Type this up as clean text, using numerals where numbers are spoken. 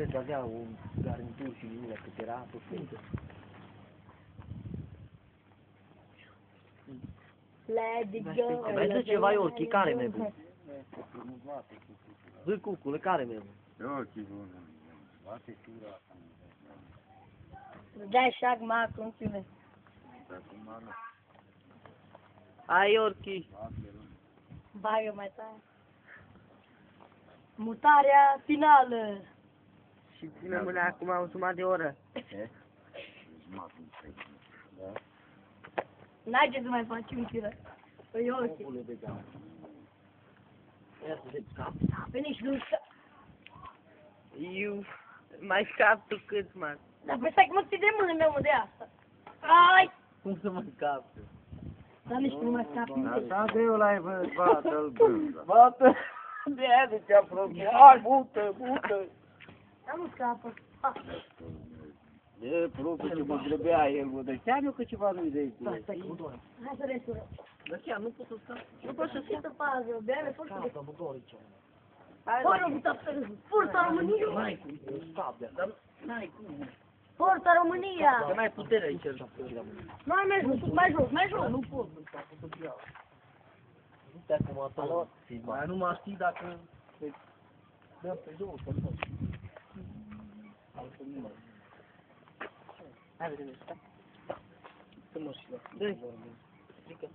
cred avea un garnitur și nimic cât era pe fundă. Let it go. Mai zi ceva Iorchi, care mi-e bun? Zi cucule, care mi-e bun? Iorchi, bună. Bate tura. Dai și acum continue. Hai Iorchi. Bagă mai tare. Mutarea finală. Și ține mâna acum un sumat de oră. N-ai ce să mai faci un tiră. Păi ok. Ia să vezi cap. Pe nici nu știu. Eu mai scap tu cât, man. Dar păi stai că mă ții de mână meu de asta. Ai! Cum să mă scap? Dar nici nu mai scapi. Așa greu l-ai văzut, bată-l bândă. Bată! De aia zicea prost. Hai, mută, mută! Dar nu scapă. Ha. E, propriu, ce mă grăbea el, mă, dar chiar eu că ceva nu-i de aici. Da, stai că mă doare. Hai să resurăm. Dar chiar nu pot să scap. Nu poți să fii să pază. Bea foarte de... Scapă, mă doare ce. Forța România! N-ai cum, scap de dar n-ai cum. Forța România! Că n-ai putere aici. Nu ai mers, mai jos, mai jos! Nu pot, nu pot să iau. Nu te acum atât. Mai nu mă știi dacă... Dăm pe jos, să nu. Altfel nu mai. Hai, vedem, stai. Să mă știu. Dă-i. Strică.